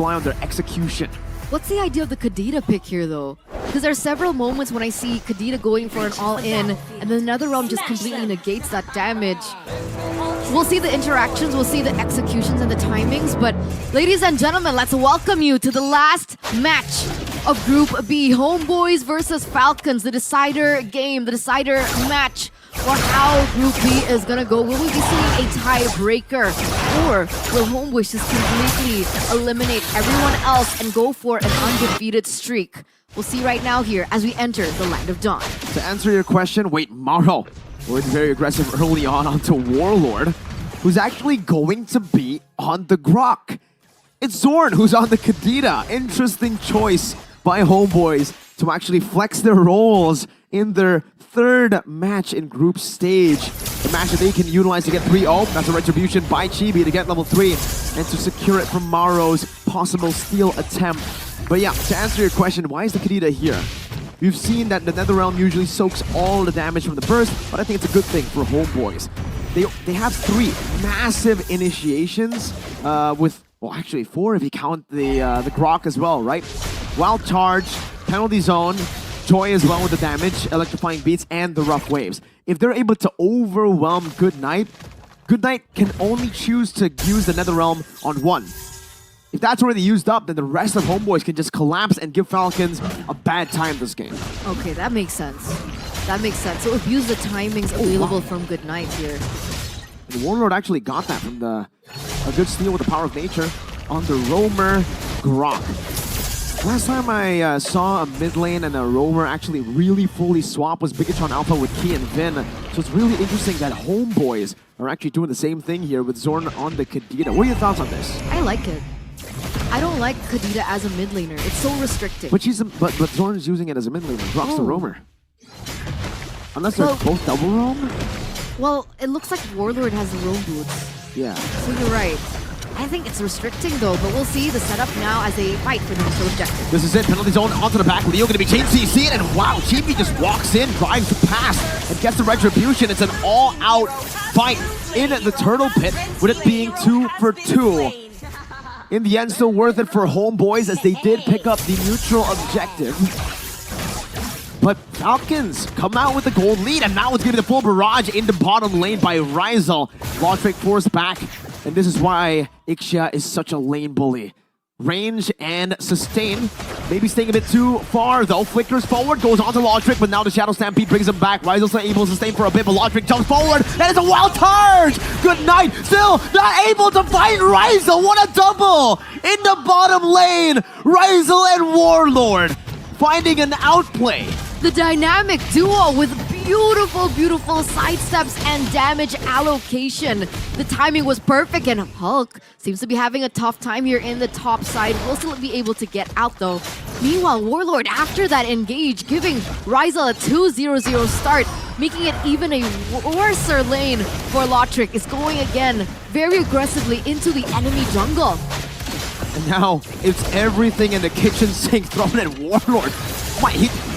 on their execution. What's the idea of the Kadita pick here, though? Because there are several moments when I see Kadita going for an all-in, and then another realm just completely negates that damage. We'll see the interactions, we'll see the executions and the timings, but ladies and gentlemen, let's welcome you to the last match of Group B. Homeboys versus Falcons, the decider game, the decider match for how Group B is gonna go. Will we be seeing a tiebreaker, or will Homeboys just completely eliminate everyone else and go for an undefeated streak? We'll see right now here as we enter the Land of Dawn. To answer your question, wait, Maro went very aggressive early on onto Warlord, who's actually going to be on the Grok. It's Zorn who's on the Kadita. Interesting choice by Homeboys to actually flex their roles in their third match in group stage. The match that they can utilize to get 3-0. That's a retribution by Chibi to get level 3 and to secure it from Maro's possible steal attempt. But yeah, to answer your question, why is the Kadita here? We've seen that the Netherrealm usually soaks all the damage from the burst, but I think it's a good thing for Homeboys. They have 3 massive initiations with, well, actually 4 if you count the Grok as well, right? Wild Charge, Penalty Zone, Joy as well with the damage, Electrifying Beats, and the Rough Waves. If they're able to overwhelm Goodnight, Goodnight can only choose to use the Netherrealm on 1. If that's already used up, then the rest of Homeboys can just collapse and give Falcons a bad time this game. Okay, that makes sense. That makes sense. So abuse the timings available from Goodnight here. And Warlord actually got that from a good steal with the Power of Nature on the Roamer Grok. Last time I saw a mid lane and a Roamer actually really fully swap was Bigatron Alpha with Key and Vin. So it's really interesting that Homeboys are actually doing the same thing here with Zorn on the Kadita. What are your thoughts on this? I like it. I don't like Kadita as a mid laner. It's so restricted. But Zorn is using it as a mid laner. Drops the Roamer. Unless they're both double roam? Well, it looks like Warlord has the roam boots. Yeah. So you're right. I think it's restricting though, but we'll see the setup now as they fight for the initial objective. This is it. Penalty zone onto the back. Leo going to be chain CC'd, and wow, Chibi just walks in, drives past, and gets the retribution. It's an all-out fight in the Turtle Pit, with it being 2 for 2. In the end, still worth it for Homeboys as they did pick up the neutral objective. But Falcons come out with the gold lead, and now it's going to be the full barrage in the bottom lane by Ryzel. Logic forced back, and this is why Ixia is such a lane bully. Range and sustain. Maybe staying a bit too far though. Flickers forward, goes on to Logic, but now the Shadow Stampede brings him back. Ryzel's not able to sustain for a bit, but Logic jumps forward, and it's a wild charge! Goodnight, still not able to fight Ryzel! What a double! In the bottom lane, Ryzel and Warlord finding an outplay. The dynamic duo with beautiful, beautiful side steps and damage allocation. The timing was perfect, and Hulk seems to be having a tough time here in the top side. Will still be able to get out though. Meanwhile, Warlord, after that engage, giving Ryzel a 2-0-0 start, making it even a worser lane for Lotric, is going again very aggressively into the enemy jungle. And now it's everything in the kitchen sink thrown at Warlord.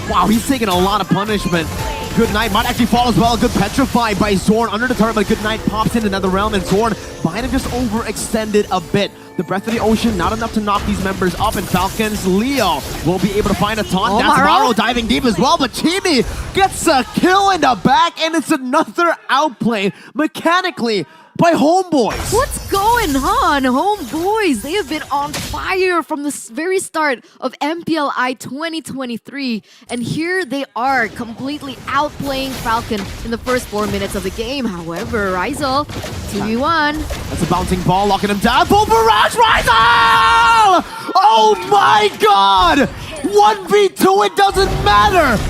Wow, he's taking a lot of punishment. Goodnight might actually fall as well. Good petrify by Zorn under the turret, but Goodnight pops in another realm, and Zorn might have just overextended a bit. The Breath of the Ocean, not enough to knock these members up, and Falcons Leo will be able to find a taunt. That's Maro diving deep as well, but Chibi gets a kill in the back, and it's another outplay mechanically by Homeboys. What's going on? Homeboys, they have been on fire from the very start of MPLI 2023. And here they are, completely outplaying Falcon in the first 4 minutes of the game. However, Ryzel, 2v1. That's a bouncing ball, locking him down. Full barrage, Ryzel! Oh my god! 1v2, it doesn't matter!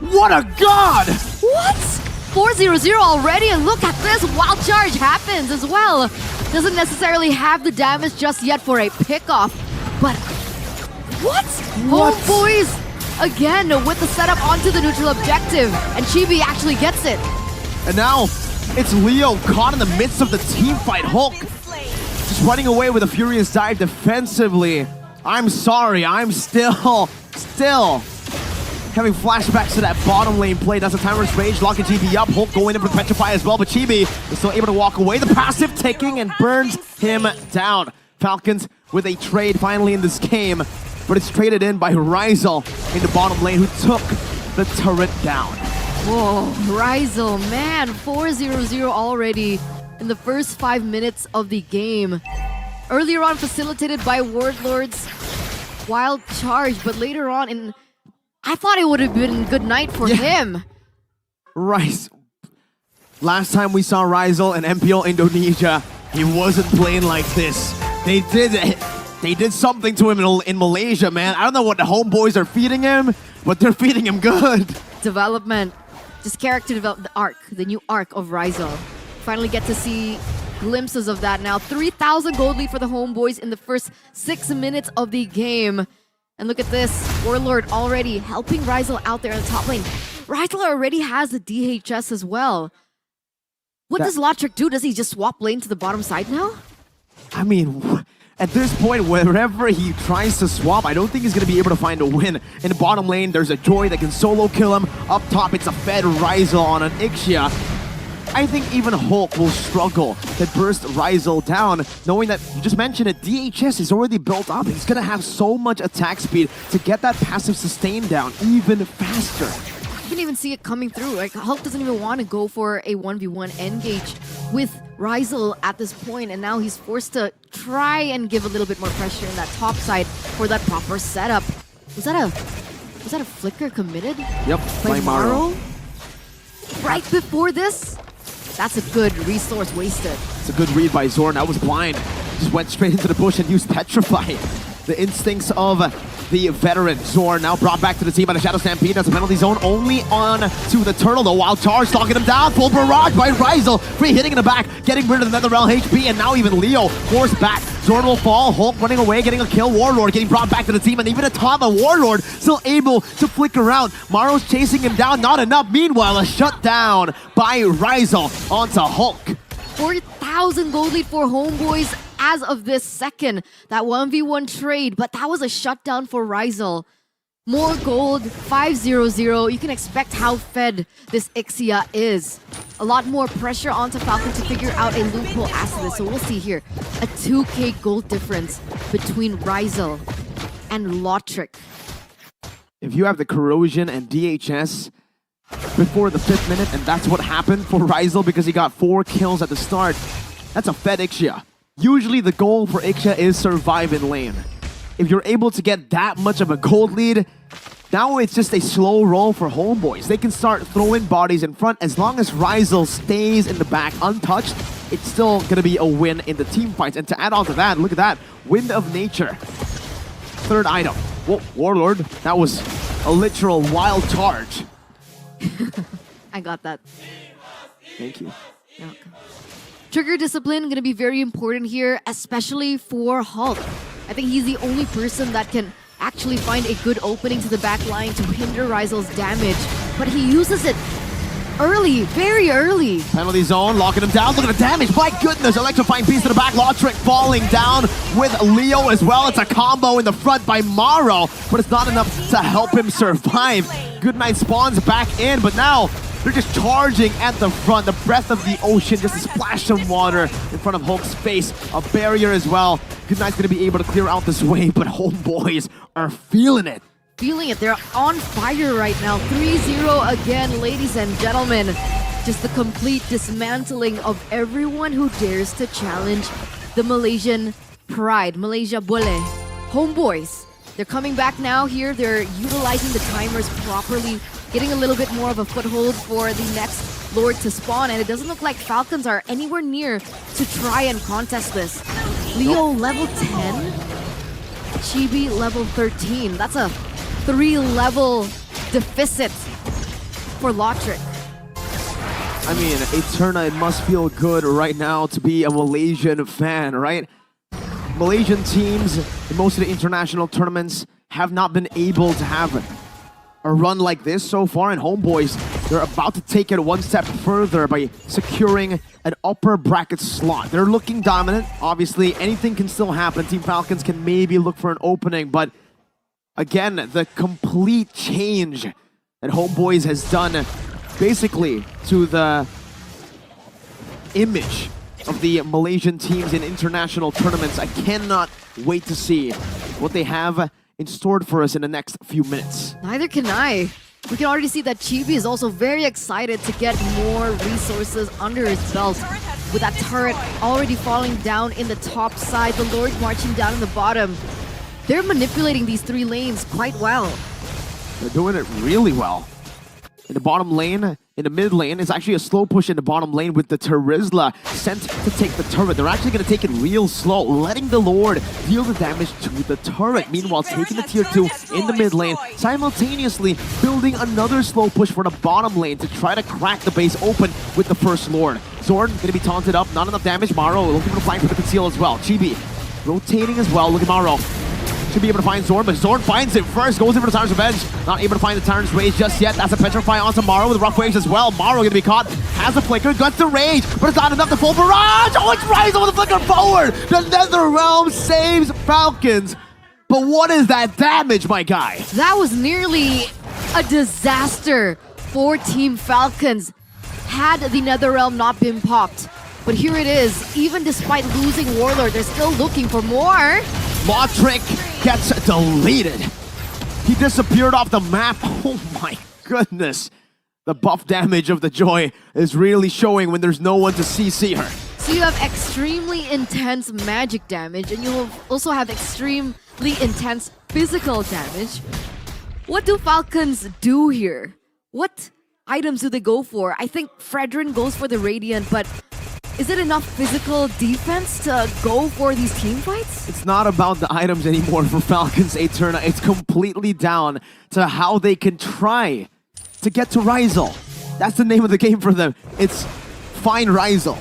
What a god! What? 4-0-0 already, and look at this, wild charge happens as well. Doesn't necessarily have the damage just yet for a pickoff, but what? Homeboys again with the setup onto the neutral objective, and Chibi actually gets it. And now it's Leo caught in the midst of the team fight. Hulk just running away with a furious dive defensively. I'm sorry, I'm still having flashbacks to that bottom lane play. That's a Timer's Rage, locking Chibi up. Hulk going in for Petrify as well, but Chibi is still able to walk away. The passive ticking and burns him down. Falcons with a trade finally in this game, but it's traded in by Rizal in the bottom lane, who took the turret down. Whoa, Rizal, man, 4-0-0 already in the first 5 minutes of the game. Earlier on, facilitated by Warlord's wild charge, but later on, I thought it would have been good night for him. Last time we saw Rizal in MPL Indonesia, he wasn't playing like this. They did something to him in Malaysia, man. I don't know what the homeboys are feeding him, but they're feeding him good. Development, just character development, the new arc of Rizal. Finally get to see glimpses of that now. 3,000 gold lead for the homeboys in the first 6 minutes of the game. And look at this, Warlord already helping Rizal out there in the top lane. Rizal already has the DHS as well. What does Lotric do? Does he just swap lane to the bottom side now? I mean, at this point, wherever he tries to swap, I don't think he's going to be able to find a win. In the bottom lane, there's a Joy that can solo kill him. Up top, it's a fed Rizal on an Ixia. I think even Hulk will struggle to burst Rizal down, knowing that, you just mentioned it, DHS is already built up. He's going to have so much attack speed to get that passive sustain down even faster. You can even see it coming through. Like, Hulk doesn't even want to go for a 1v1 engage with Rizal at this point, and now he's forced to try and give a little bit more pressure in that top side for that proper setup. Was that a flicker committed? Yep, by Maro? Right before this? That's a good resource wasted. It's a good read by Zorn. That was blind. Just went straight into the bush and used Petrify. The instincts of the veteran Zorn now brought back to the team by the Shadow Stampede. That's a penalty zone only on to the Turtle. The Wild Charge knocking him down. Full barrage by Rizal. Free hitting in the back, getting rid of the Netherrealm HP, and now even Leo forced back. Zorn will fall. Hulk running away, getting a kill. Warlord getting brought back to the team, and even Atama Warlord still able to flick around. Maro's chasing him down, not enough. Meanwhile, a shutdown by Rizal onto Hulk. 4,000 gold lead for homeboys as of this second. That 1v1 trade, but that was a shutdown for Rizal. More gold, 5-0-0. You can expect how fed this Ixia is. A lot more pressure onto Falcon to figure out a loophole after this. So we'll see here a 2k gold difference between Rizal and Lotric. If you have the Corrosion and DHS before the 5th minute, and that's what happened for Rizal because he got 4 kills at the start, that's a fed Ixia. Usually the goal for Ixia is survive in lane. If you're able to get that much of a gold lead, now it's just a slow roll for homeboys. They can start throwing bodies in front. As long as Rizal stays in the back untouched, it's still going to be a win in the team fights. And to add on to that, look at that. Wind of Nature. 3rd item. Whoa, Warlord. That was a literal wild charge. I got that. Thank you. You're welcome. Trigger discipline going to be very important here, especially for Hulk. I think he's the only person that can actually find a good opening to the back line to hinder Rizal's damage. But he uses it early, very early. Penalty zone, locking him down. Look at the damage. My goodness, electrifying piece to the back. Lotric falling down with Leo as well. It's a combo in the front by Maro, but it's not enough to help him survive. Goodnight spawns back in, but now they're just charging at the front. The breath of the ocean, just a splash of water in front of Hulk's face. A barrier as well. Goodnight's going to be able to clear out this wave, but homeboys are feeling it. Feeling it. They're on fire right now. 3-0 again, ladies and gentlemen. Just the complete dismantling of everyone who dares to challenge the Malaysian pride. Malaysia Boleh. Homeboys. They're coming back now here. They're utilizing the timers properly, getting a little bit more of a foothold for the next Lord to spawn. And it doesn't look like Falcons are anywhere near to try and contest this. Leo level 10. Chibi level 13. That's a 3-level deficit for Lotric. I mean, Eterna, it must feel good right now to be a Malaysian fan, right? Malaysian teams in most of the international tournaments have not been able to have a run like this so far, and homeboys, they're about to take it one step further by securing an upper bracket slot. They're looking dominant. Obviously, anything can still happen. Team Falcons can maybe look for an opening, but again, the complete change that homeboys has done basically to the image of the Malaysian teams in international tournaments. I cannot wait to see what they have in store for us in the next few minutes. Neither can I. We can already see that Chibi is also very excited to get more resources under his belt. With that turret already falling down in the top side, the Lord marching down in the bottom. They're manipulating these 3 lanes quite well. They're doing it really well. In the bottom lane, in the mid lane, it's actually a slow push in the bottom lane with the Terizla sent to take the turret. They're actually going to take it real slow, letting the Lord deal the damage to the turret. Meanwhile, taking the tier 2 in the mid lane, simultaneously building another slow push for the bottom lane to try to crack the base open with the first Lord. Zorn going to be taunted up, not enough damage. Maro looking for the flank for the conceal as well. Chibi rotating as well. Look at Maro. Should be able to find Zorn, but Zorn finds it first, goes in for the Tyrant's Revenge. Not able to find the Tyrant's Rage just yet. That's a Petrify onto Maro with Rough Waves as well. Maro gonna be caught, has a Flicker, gets the Rage, but it's not enough to full barrage! Oh, it's Ryzen with the Flicker forward! The Nether Realm saves Falcons, but what is that damage, my guy? That was nearly a disaster for Team Falcons had the Netherrealm not been popped. But here it is, even despite losing Warlord, they're still looking for more. Lotrick gets deleted. He disappeared off the map. Oh my goodness. The buff damage of the Joy is really showing when there's no one to CC her. So you have extremely intense magic damage, and you also have extremely intense physical damage. What do Falcons do here? What items do they go for? I think Fredrin goes for the Radiant, but is it enough physical defense to go for these team fights? It's not about the items anymore for Falcons Eterna. It's completely down to how they can try to get to Ryzel. That's the name of the game for them. It's find Ryzel.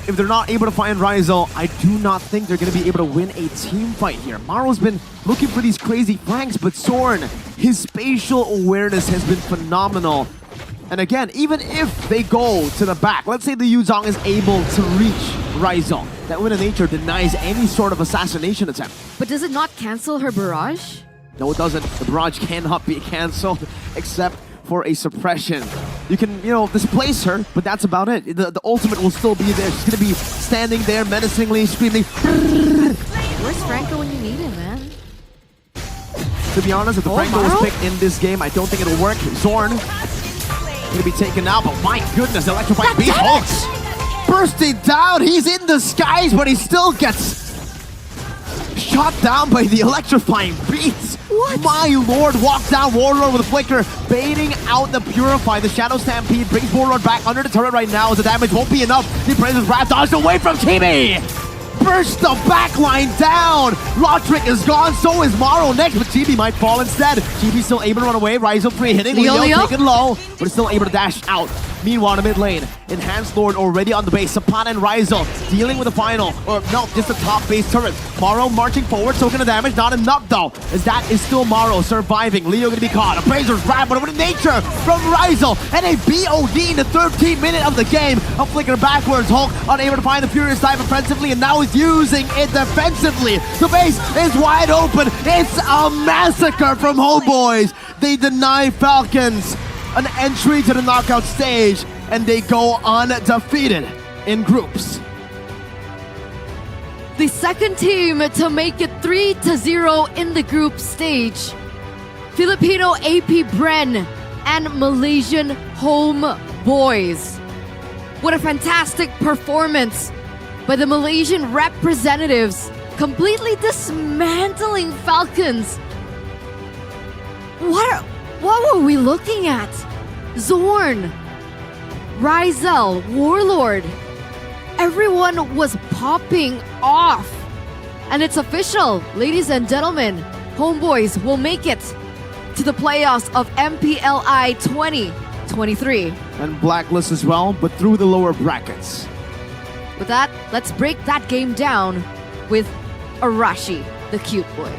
If they're not able to find Ryzel, I do not think they're going to be able to win a team fight here. Maro's been looking for these crazy flanks, but Zorn, his spatial awareness has been phenomenal. And again, even if they go to the back, let's say the Yuzong is able to reach Ryzel, that Wind of Nature denies any sort of assassination attempt. But does it not cancel her barrage? No, it doesn't. The barrage cannot be cancelled except for a suppression. You can, displace her, but that's about it. The ultimate will still be there. She's going to be standing there menacingly, screaming. Where's Franco when you need him, man? To be honest, if the Franco was picked in this game, I don't think it'll work. Zorn gonna be taken out, but my goodness, electrifying beast hooks bursting down. He's in the skies, but he still gets shot down by the electrifying beast. What? My lord, walk down Warlord with a Flicker, baiting out the Purify. The Shadow Stampede brings Warlord back under the turret right now as the damage won't be enough. The Praise's Wrath dodged away from Chibi. Burst the backline down. Lotrick is gone, so is Maro next, but Chibi might fall instead. Chibi's still able to run away. Ryzel free hitting. Leo taken low, but is still able to dash out. Meanwhile, in the mid lane, Enhanced Lord already on the base. Sapana and Ryzel dealing with the final, or no, just the top base turret. Maro marching forward, soaking the damage. Not enough though, as that is still Maro surviving. Leo gonna be caught. Appraiser's Wrath, but with nature from Ryzel, and a BOD in the 13th minute of the game. A Flicker backwards. Hulk unable to find the Furious Dive offensively, and now he's using it defensively. The base is wide open. It's a massacre from Homeboys. They deny Falcons an entry to the knockout stage, and they go undefeated in groups. The second team to make it 3-0 in the group stage. Filipino AP Bren and Malaysian Homeboys. What a fantastic performance by the Malaysian representatives, completely dismantling Falcons. What were we looking at? Zorn, Ryzel, Warlord. Everyone was popping off. And it's official, ladies and gentlemen. Homeboys will make it to the playoffs of MPLI 2023. And Blacklist as well, but through the lower brackets. With that, let's break that game down with Arashi, the cute boy.